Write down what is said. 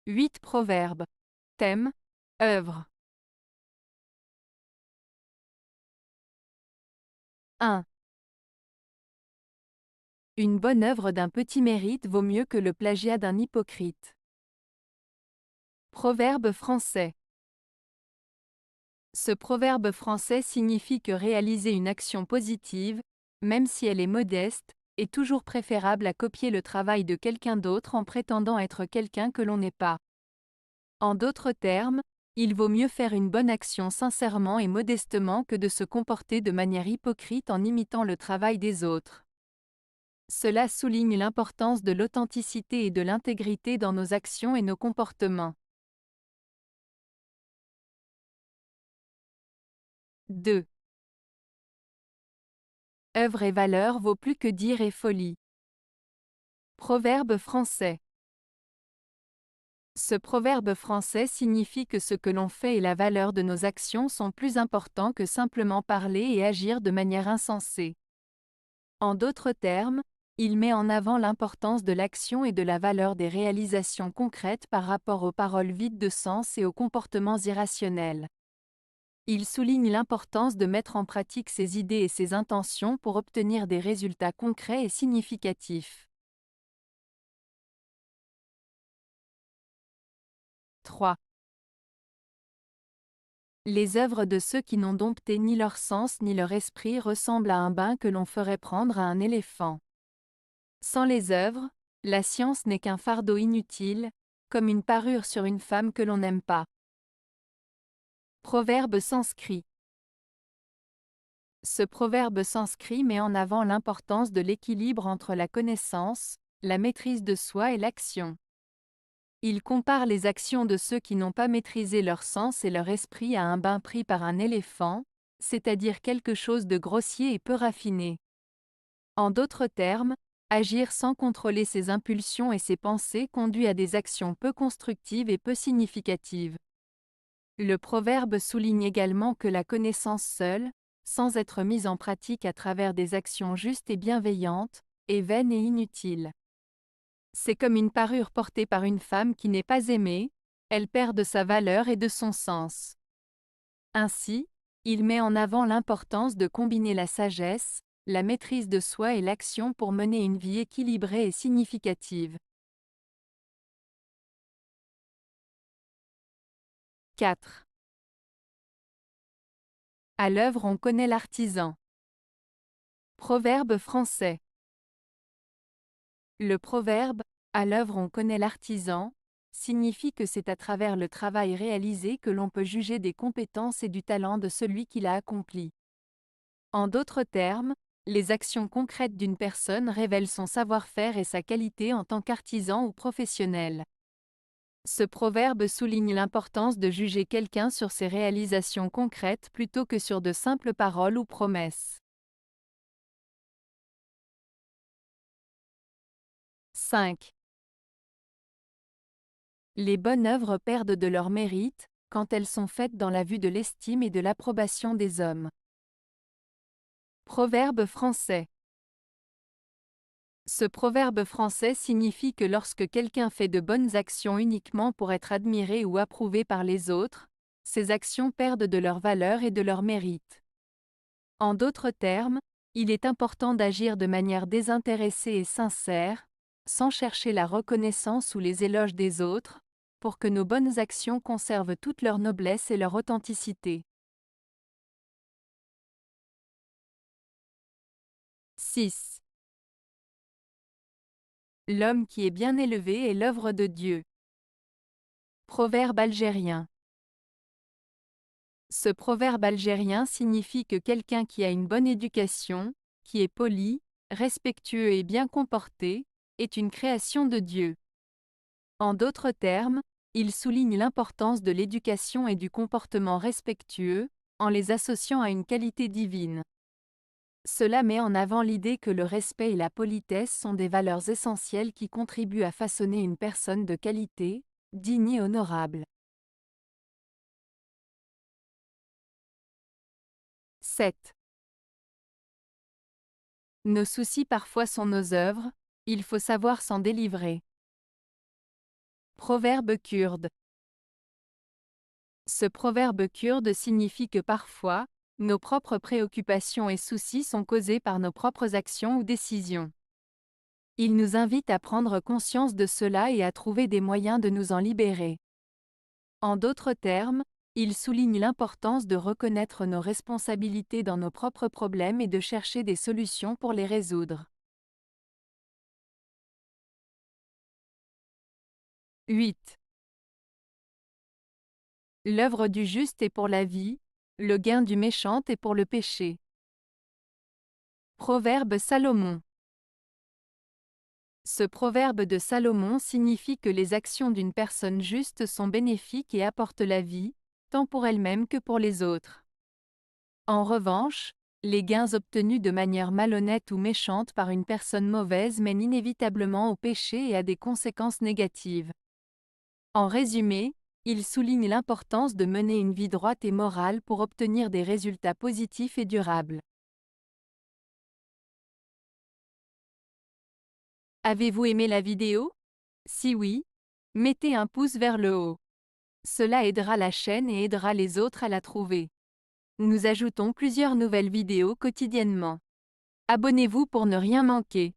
8 proverbes. Thème, œuvre. 1. Une bonne œuvre d'un petit mérite vaut mieux que le plagiat d'un hypocrite. Proverbe français. Ce proverbe français signifie que réaliser une action positive, même si elle est modeste, est toujours préférable à copier le travail de quelqu'un d'autre en prétendant être quelqu'un que l'on n'est pas. En d'autres termes, il vaut mieux faire une bonne action sincèrement et modestement que de se comporter de manière hypocrite en imitant le travail des autres. Cela souligne l'importance de l'authenticité et de l'intégrité dans nos actions et nos comportements. 2. Œuvre et valeur vaut plus que dire et folie. Proverbe français. Ce proverbe français signifie que ce que l'on fait et la valeur de nos actions sont plus importants que simplement parler et agir de manière insensée. En d'autres termes, il met en avant l'importance de l'action et de la valeur des réalisations concrètes par rapport aux paroles vides de sens et aux comportements irrationnels. Il souligne l'importance de mettre en pratique ses idées et ses intentions pour obtenir des résultats concrets et significatifs. 3. Les œuvres de ceux qui n'ont dompté ni leur sens ni leur esprit ressemblent à un bain que l'on ferait prendre à un éléphant. Sans les œuvres, la science n'est qu'un fardeau inutile, comme une parure sur une femme que l'on n'aime pas. Proverbe sanskrit. Ce proverbe sanskrit met en avant l'importance de l'équilibre entre la connaissance, la maîtrise de soi et l'action. Il compare les actions de ceux qui n'ont pas maîtrisé leur sens et leur esprit à un bain pris par un éléphant, c'est-à-dire quelque chose de grossier et peu raffiné. En d'autres termes, agir sans contrôler ses impulsions et ses pensées conduit à des actions peu constructives et peu significatives. Le proverbe souligne également que la connaissance seule, sans être mise en pratique à travers des actions justes et bienveillantes, est vaine et inutile. C'est comme une parure portée par une femme qui n'est pas aimée, elle perd de sa valeur et de son sens. Ainsi, il met en avant l'importance de combiner la sagesse, la maîtrise de soi et l'action pour mener une vie équilibrée et significative. 4. À l'œuvre on connaît l'artisan. Proverbe français. Le proverbe « à l'œuvre on connaît l'artisan » signifie que c'est à travers le travail réalisé que l'on peut juger des compétences et du talent de celui qui l'a accompli. En d'autres termes, les actions concrètes d'une personne révèlent son savoir-faire et sa qualité en tant qu'artisan ou professionnel. Ce proverbe souligne l'importance de juger quelqu'un sur ses réalisations concrètes plutôt que sur de simples paroles ou promesses. 5. Les bonnes œuvres perdent de leur mérite, quand elles sont faites dans la vue de l'estime et de l'approbation des hommes. Proverbe français. Ce proverbe français signifie que lorsque quelqu'un fait de bonnes actions uniquement pour être admiré ou approuvé par les autres, ces actions perdent de leur valeur et de leur mérite. En d'autres termes, il est important d'agir de manière désintéressée et sincère, sans chercher la reconnaissance ou les éloges des autres, pour que nos bonnes actions conservent toute leur noblesse et leur authenticité. 6. L'homme qui est bien élevé est l'œuvre de Dieu. Proverbe algérien. Ce proverbe algérien signifie que quelqu'un qui a une bonne éducation, qui est poli, respectueux et bien comporté, est une création de Dieu. En d'autres termes, il souligne l'importance de l'éducation et du comportement respectueux, en les associant à une qualité divine. Cela met en avant l'idée que le respect et la politesse sont des valeurs essentielles qui contribuent à façonner une personne de qualité, digne et honorable. 7. Nos soucis parfois sont nos œuvres, il faut savoir s'en délivrer. Proverbe kurde. Ce proverbe kurde signifie que parfois, nos propres préoccupations et soucis sont causés par nos propres actions ou décisions. Il nous invite à prendre conscience de cela et à trouver des moyens de nous en libérer. En d'autres termes, il souligne l'importance de reconnaître nos responsabilités dans nos propres problèmes et de chercher des solutions pour les résoudre. 8. L'œuvre du juste est pour la vie, le gain du méchant est pour le péché. Proverbe Salomon. Ce proverbe de Salomon signifie que les actions d'une personne juste sont bénéfiques et apportent la vie, tant pour elle-même que pour les autres. En revanche, les gains obtenus de manière malhonnête ou méchante par une personne mauvaise mènent inévitablement au péché et à des conséquences négatives. En résumé, il souligne l'importance de mener une vie droite et morale pour obtenir des résultats positifs et durables. Avez-vous aimé la vidéo? Si oui, mettez un pouce vers le haut. Cela aidera la chaîne et aidera les autres à la trouver. Nous ajoutons plusieurs nouvelles vidéos quotidiennement. Abonnez-vous pour ne rien manquer.